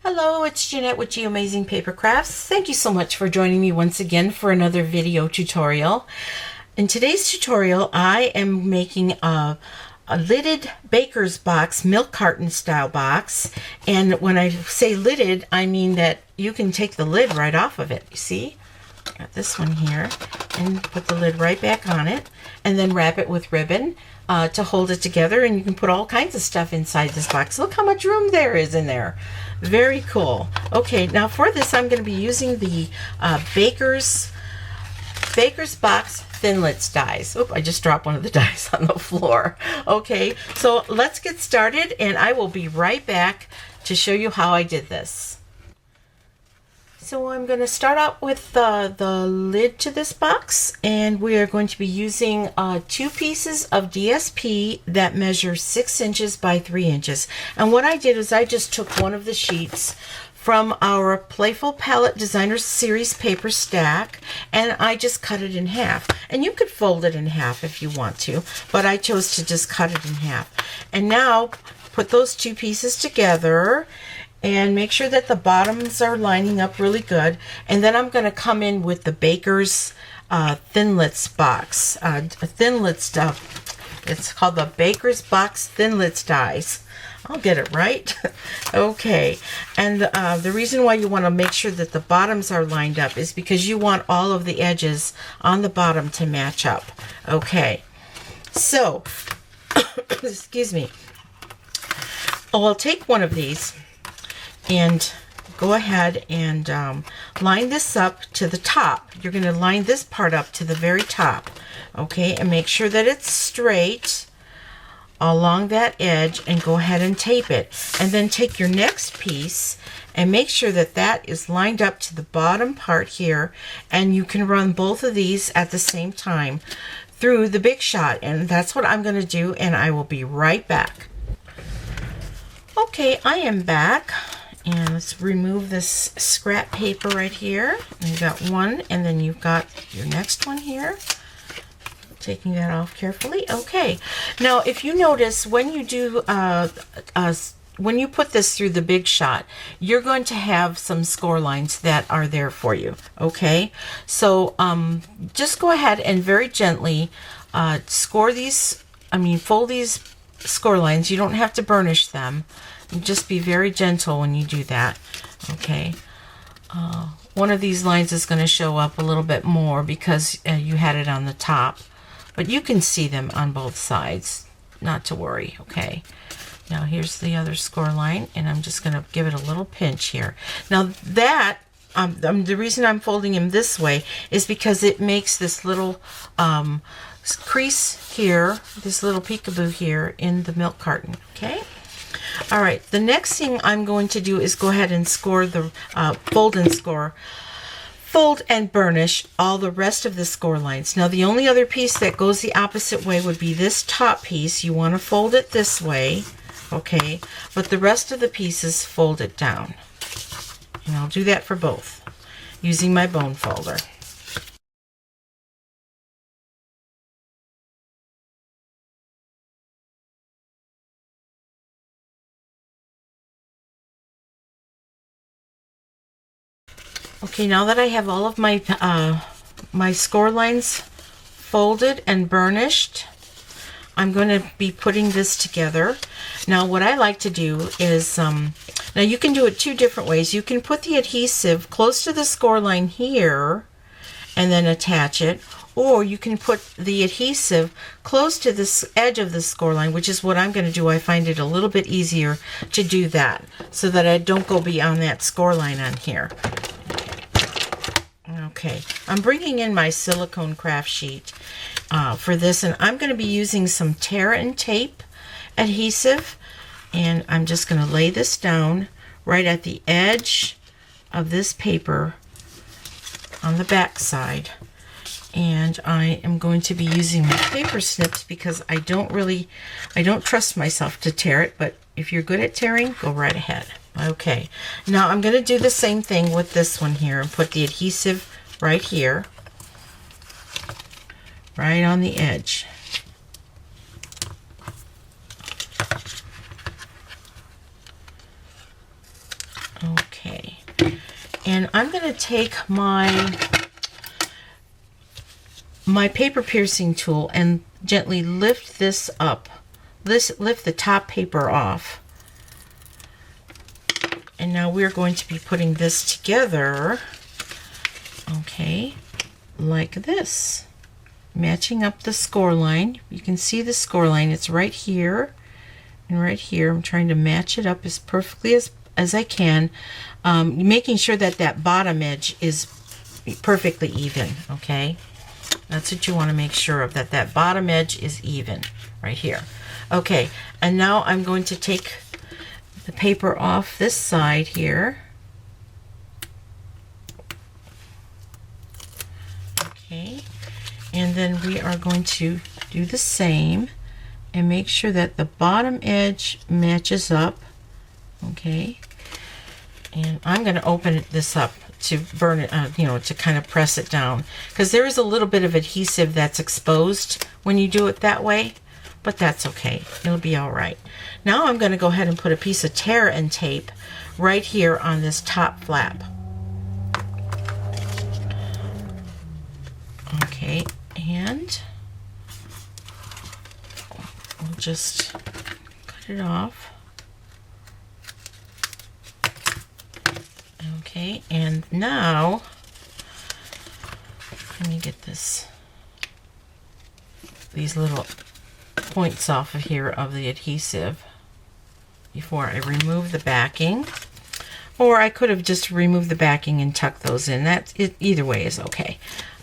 Hello, it's Jeanette with Amazing Paper Crafts. Thank you so much for joining me once again for another video tutorial. In today's tutorial, I am making a lidded baker's box, milk carton style box. And when I say lidded, I mean that you can take the lid right off of it. You see? Got this one here, and put the lid right back on it, and then wrap it with ribbon to hold it together, and you can put all kinds of stuff inside this box. Look how much room there is in there. Very cool. Okay, now for this I'm going to be using the Baker's Box Thinlits dies. Oop, I just dropped one of the dies on the floor. Okay, so let's get started, and I will be right back to show you how I did this. So I'm going to start out with the lid to this box, and we are going to be using 2 pieces of DSP that measure 6 inches by 3 inches. And what I did is I just took one of the sheets from our Playful Palette Designer Series paper stack, and I just cut it in half. And you could fold it in half if you want to, but I chose to just cut it in half. And now put those 2 pieces together and make sure that the bottoms are lining up really good. And then I'm going to come in with the Baker's Thinlits box. It's called the Baker's Box Thinlits dies. I'll get it right. Okay. And the reason why you want to make sure that the bottoms are lined up is because you want all of the edges on the bottom to match up. Okay. So, excuse me. I'll take one of these and go ahead and line this up to the top. You're going to line this part up to the very top, okay, and make sure that it's straight along that edge, and go ahead and tape it. And then take your next piece and make sure that that is lined up to the bottom part here, and you can run both of these at the same time through the Big Shot, and that's what I'm going to do, and I will be right back. Okay, I am back. And let's remove this scrap paper right here. And you've got one, and then you've got your next one here. Taking that off carefully. Okay. Now, if you notice, when you do, when you put this through the Big Shot, you're going to have some score lines that are there for you. Okay. So just go ahead and very gently fold these score lines. You don't have to burnish them. Just be very gentle when you do that. Okay. One of these lines is going to show up a little bit more because you had it on the top, but you can see them on both sides. Not to worry. Okay. Now here's the other score line, and I'm just going to give it a little pinch here. Now that the reason I'm folding him this way is because it makes this little crease here, this little peekaboo here in the milk carton. Okay. All right, the next thing I'm going to do is go ahead and score the fold and burnish all the rest of the score lines. Now the only other piece that goes the opposite way would be this top piece. You want to fold it this way, okay, but the rest of the pieces fold it down. And I'll do that for both using my bone folder. Okay, now that I have all of my my score lines folded and burnished, I'm going to be putting this together. Now what I like to do is, now you can do it 2 different ways. You can put the adhesive close to the score line here and then attach it, or you can put the adhesive close to this edge of the score line, which is what I'm going to do. I find it a little bit easier to do that so that I don't go beyond that score line on here. Okay, I'm bringing in my silicone craft sheet for this, and I'm going to be using some tear and tape adhesive, and I'm just going to lay this down right at the edge of this paper on the back side. And I am going to be using my paper snips because I don't trust myself to tear it, but if you're good at tearing, go right ahead. Okay, now I'm going to do the same thing with this one here and put the adhesive right here, right on the edge. Okay, and I'm going to take my paper piercing tool and gently lift this up. Lift the top paper off. And now we're going to be putting this together, okay, like this. Matching up the score line. You can see the score line. It's right here and right here. I'm trying to match it up as perfectly as I can, making sure that that bottom edge is perfectly even, okay? That's what you want to make sure of, that that bottom edge is even right here. Okay, and now I'm going to take the paper off this side here. Okay, and then we are going to do the same and make sure that the bottom edge matches up. Okay, and I'm going to open this up to burn it, to kind of press it down, because there is a little bit of adhesive that's exposed when you do it that way, but that's okay. It'll be all right. Now I'm going to go ahead and put a piece of tear and tape right here on this top flap. Okay, and we'll just cut it off. Okay, and now let me get these little points off of here of the adhesive before I remove the backing, or I could have just removed the backing and tucked those in. That's it, either way is okay.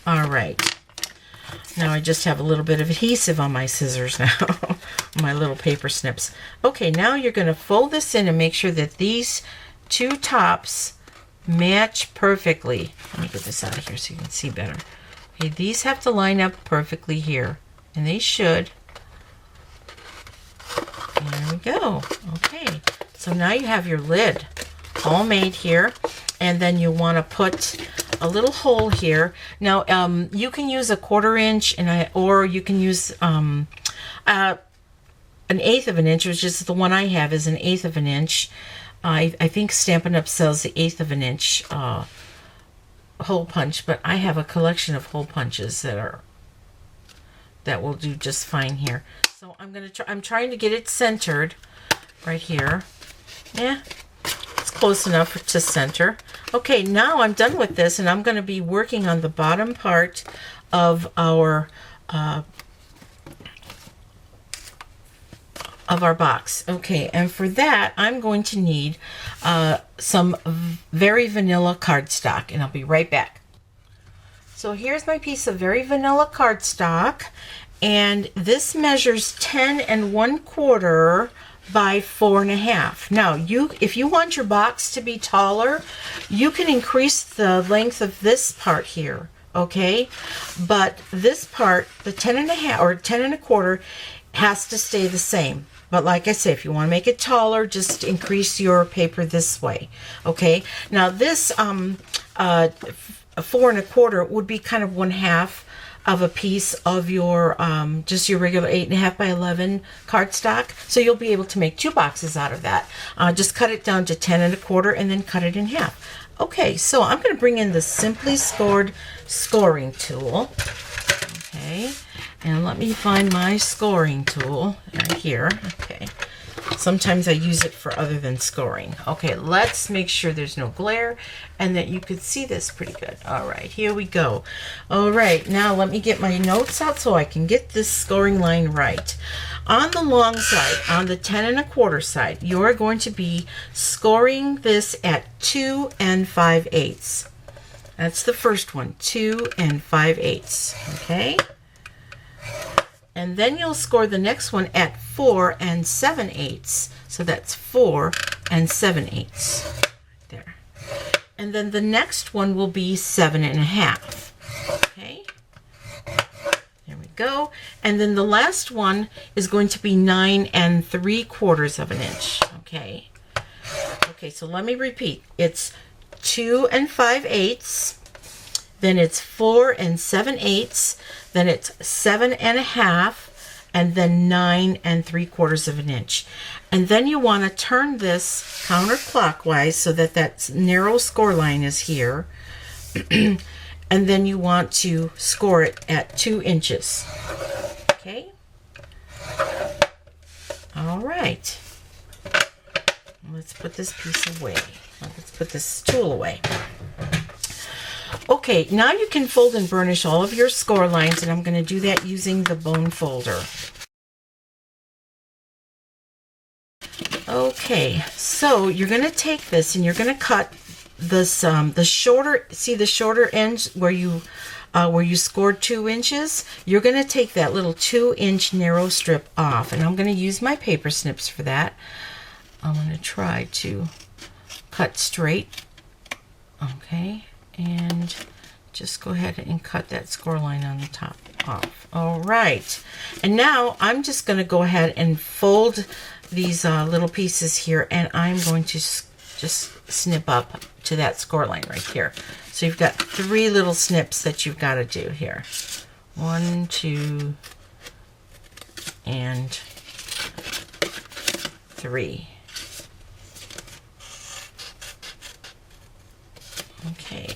All right, now I just have a little bit of adhesive on my scissors now, my little paper snips. Okay, now you're going to fold this in and make sure that these two tops match perfectly. Let me get this out of here so you can see better. Okay, these have to line up perfectly here, and they should. There we go. Okay, so now you have your lid all made here, and then you want to put a little hole here. Now you can use a 1/4 inch, or you can use an 1/8 of an inch, which is the one I have is an 1/8 of an inch. I think Stampin' Up sells the 1/8 of an inch hole punch, but I have a collection of hole punches that will do just fine here. So I'm trying to get it centered right here. Yeah, it's close enough to center. Okay, now I'm done with this, and I'm going to be working on the bottom part of our box. Okay, and for that I'm going to need some very vanilla cardstock, and I'll be right back. So here's my piece of very vanilla cardstock, and this measures 10 1/4 by 4 1/2. Now if you want your box to be taller, you can increase the length of this part here, okay? But this part, the 10 1/2 or 10 1/4, has to stay the same. But like I say, if you want to make it taller, just increase your paper this way, okay? Now this 4 1/4 would be kind of 1/2 of a piece of your just your regular 8 1/2 by 11 cardstock. So you'll be able to make 2 boxes out of that. Just cut it down to 10 1/4 and then cut it in half. Okay, so I'm going to bring in the Simply Scored scoring tool. Okay, and let me find my scoring tool right here. Okay, sometimes I use it for other than scoring. Okay, let's make sure there's no glare and that you could see this pretty good. All right, here we go. All right, now let me get my notes out so I can get this scoring line right. On the long side, on the 10 1/4 side, you're going to be scoring this at 2 5/8. That's the first one, 2 5/8, okay? And then you'll score the next one at 4 7/8. So that's 4 7/8 there. And then the next one will be 7 1/2. Okay. There we go. And then the last one is going to be 9 3/4 of an inch. Okay. Okay, so let me repeat. It's 2 5/8. Then it's 4 7/8, then it's 7 1/2, and then 9 3/4 of an inch. And then you want to turn this counterclockwise so that that narrow score line is here. And then you want to score it at 2 inches. Okay? All right. Let's put this piece away. Let's put this tool away. Okay, now you can fold and burnish all of your score lines, and I'm going to do that using the bone folder. Okay, so you're going to take this and you're going to cut this the shorter, see the shorter end where you scored 2 inches. You're going to take that little 2-inch narrow strip off, and I'm going to use my paper snips for that. I'm going to try to cut straight. Okay, and just go ahead and cut that score line on the top off. All right, and now I'm just going to go ahead and fold these little pieces here, and I'm going to just snip up to that score line right here. So you've got 3 little snips that you've got to do here. 1, 2, and 3. Okay,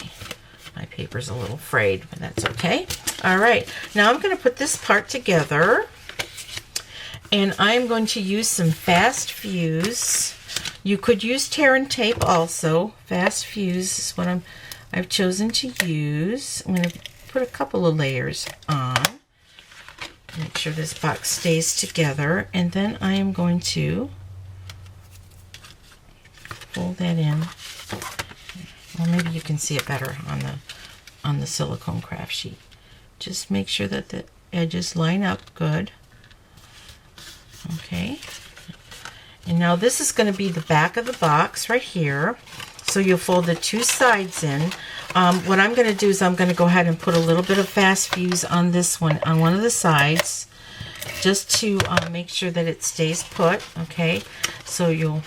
my paper's a little frayed, but that's okay. All right, now I'm going to put this part together, and I'm going to use some fast fuse. You could use tear and tape also. Fast fuse is what I've chosen to use. I'm going to put a couple of layers on. Make sure this box stays together, and then I am going to fold that in. Well, maybe you can see it better on the silicone craft sheet. Just make sure that the edges line up good. Okay. And now this is going to be the back of the box right here. So you'll fold the 2 sides in. What I'm going to do is I'm going to go ahead and put a little bit of fast fuse on this one, on one of the sides, just to make sure that it stays put. Okay. So you'll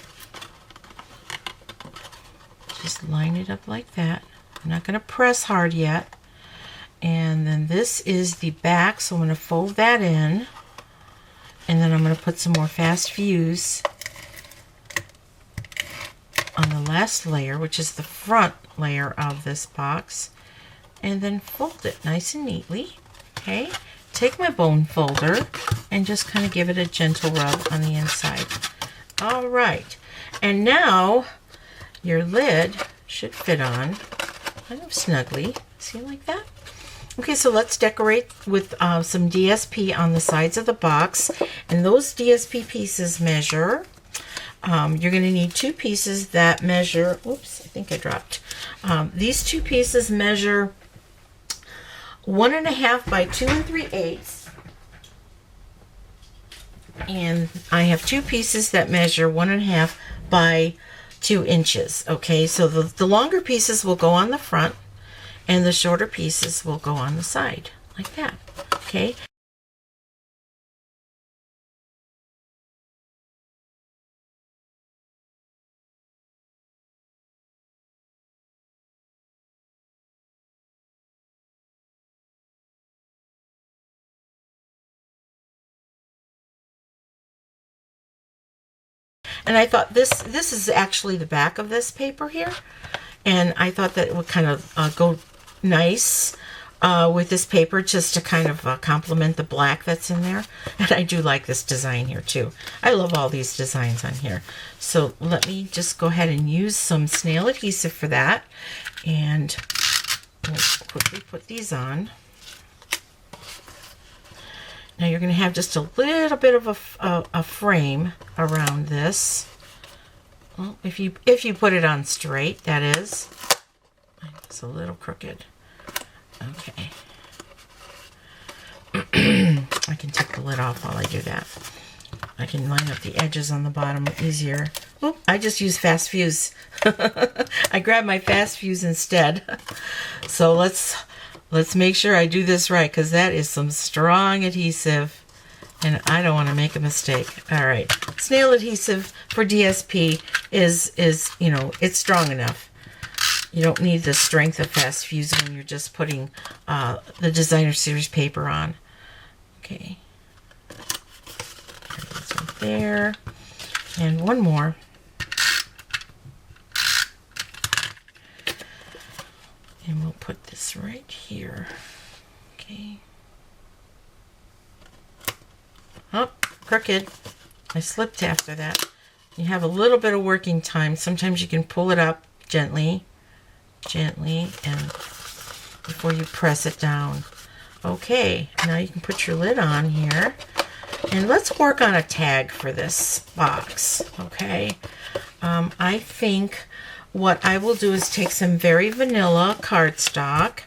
just line it up like that. I'm not going to press hard yet. And then this is the back, so I'm going to fold that in. And then I'm going to put some more fast fuse on the last layer, which is the front layer of this box. And then fold it nice and neatly. Okay. Take my bone folder and just kind of give it a gentle rub on the inside. All right. And now your lid should fit on kind of snugly. See, like that? Okay, so let's decorate with some DSP on the sides of the box. And those DSP pieces measure, you're going to need 2 pieces that measure, oops, I think I dropped. These 2 pieces measure 1.5 by 2 3/8. And I have 2 pieces that measure 1.5 by 2 inches. Okay, so the longer pieces will go on the front and the shorter pieces will go on the side, like that. Okay. And I thought this is actually the back of this paper here, and I thought that it would kind of go nice with this paper, just to kind of complement the black that's in there. And I do like this design here too. I love all these designs on here. So let me just go ahead and use some SNAIL adhesive for that, and we'll quickly put these on. Now you're going to have just a little bit of a frame around this. Well, if you put it on straight, that is. It's a little crooked. Okay. I can take the lid off while I do that. I can line up the edges on the bottom easier. Oop, I just used fast fuse. I grabbed my fast fuse instead. So let's make sure I do this right, because that is some strong adhesive and I don't want to make a mistake. All right, SNAIL adhesive for DSP is you know, it's strong enough. You don't need the strength of fast fuse when you're just putting the designer series paper on. Okay. there. And one more. And we'll put this right here. Okay. Oh, crooked. I slipped after that. You have a little bit of working time. Sometimes you can pull it up gently, and before you press it down. Okay, now you can put your lid on here. And let's work on a tag for this box, okay? I think what I will do is take some very vanilla cardstock,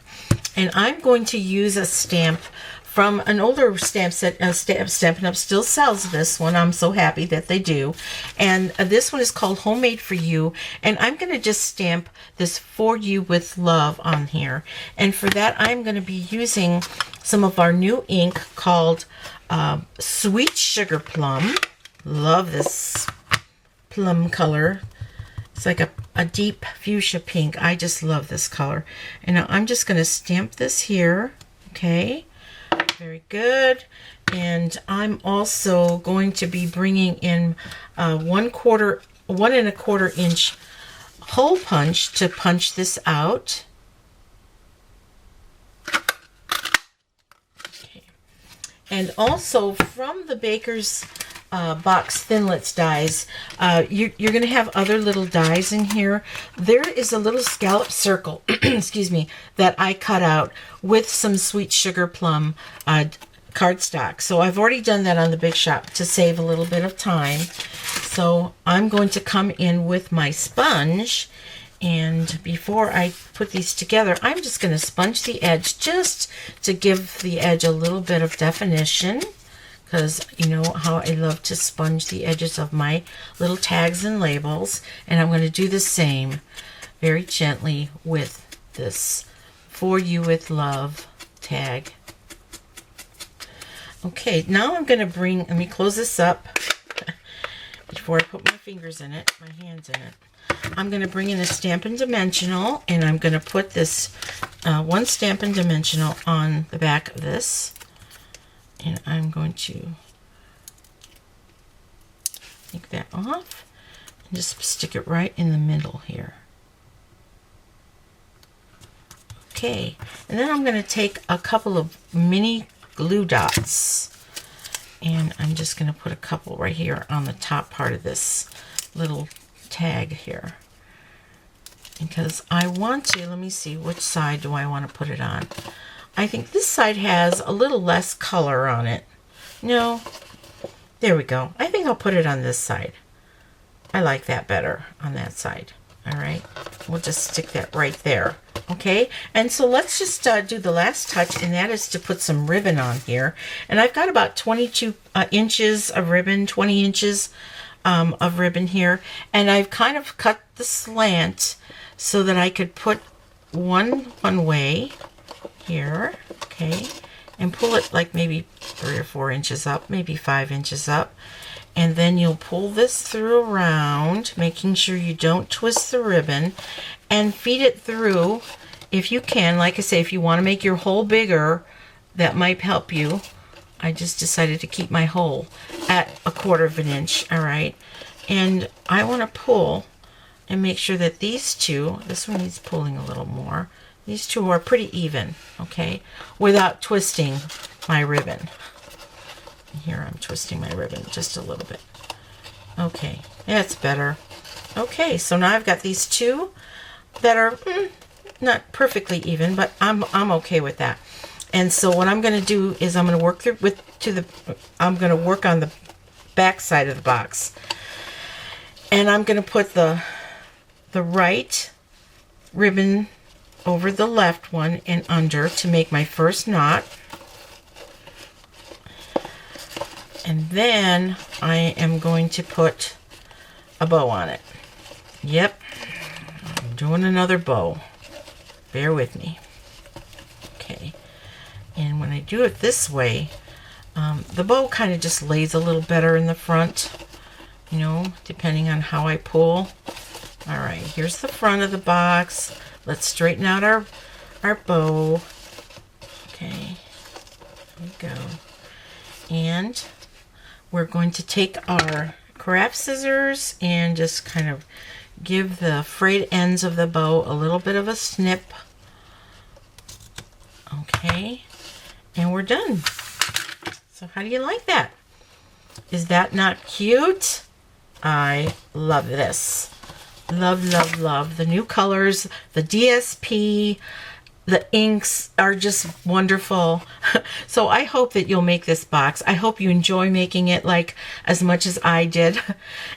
and I'm going to use a stamp from an older stamp set. Stampin' Up! Still sells this one. I'm so happy that they do. And this one is called Homemade for You. And I'm going to just stamp this For You with Love on here. And for that, I'm going to be using some of our new ink called Sweet Sugar Plum. Love this plum color. It's like a deep fuchsia pink. I just love this color. And now I'm just going to stamp this here. Okay. Very good. And I'm also going to be bringing in 1¼ inch hole punch to punch this out. Okay. And also from the Baker's box Thinlits dies, you're going to have other little dies in here. There is a little scallop circle, excuse me, that I cut out with some Sweet Sugar Plum cardstock. So I've already done that on the Big Shop to save a little bit of time. So I'm going to come in with my sponge, and before I put these together, I'm just going to sponge the edge just to give the edge a little bit of definition. Because you know how I love to sponge the edges of my little tags and labels. And I'm going to do the same very gently with this For You with Love tag. Okay, now I'm going to let me close this up before I put my fingers in it, my hands in it. I'm going to bring in a Stampin' Dimensional, and I'm going to put this one Stampin' Dimensional on the back of this. And I'm going to take that off and just stick it right in the middle here. Okay, and then I'm going to take a couple of mini glue dots, and I'm just going to put a couple right here on the top part of this little tag here. Because I want to, let me see, which side do I want to put it on? I think this side has a little less color on it. No, there we go. I think I'll put it on this side. I like that better on that side. All right, we'll just stick that right there. Okay, and so let's just do the last touch, and that is to put some ribbon on here. And I've got about 22 inches of ribbon, 20 inches of ribbon here. And I've kind of cut the slant so that I could put one way here, okay, and pull it like maybe 3 or 4 inches up, maybe 5 inches up, and then you'll pull this through around, making sure you don't twist the ribbon, and feed it through if you can. Like I say, if you want to make your hole bigger, that might help you. I just decided to keep my hole at 1/4 inch, all right, and I want to pull and make sure that these two, this one needs pulling a little more. These two are pretty even, okay, without twisting my ribbon. Here I'm twisting my ribbon just a little bit. Okay, that's better. Okay, so now I've got these two that are not perfectly even, but I'm okay with that. And so what I'm going to do is I'm going to work through I'm going to work on the back side of the box, and I'm going to put the right ribbon over the left one and under to make my first knot. And then I am going to put a bow on it. Yep, I'm doing another bow. Bear with me. Okay, and when I do it this way, the bow kind of just lays a little better in the front, you know, depending on how I pull. All right, here's the front of the box. Let's straighten out our bow. Okay, there we go. And we're going to take our craft scissors and just kind of give the frayed ends of the bow a little bit of a snip. Okay, and we're done. So how do you like that? Is that not cute? I love this. Love, love, love. The new colors, the DSP, the inks are just wonderful. So I hope that you'll make this box. I hope you enjoy making it like as much as I did.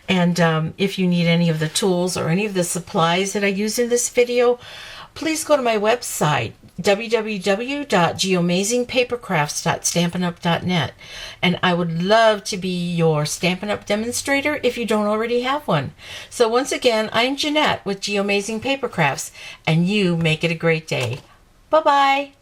And if you need any of the tools or any of the supplies that I used in this video, please go to my website, www.geomazingpapercrafts.stampinup.net, and I would love to be your Stampin' Up! Demonstrator if you don't already have one. So once again, I'm Jeanette with Geomazing Paper Crafts, and you make it a great day. Bye-bye.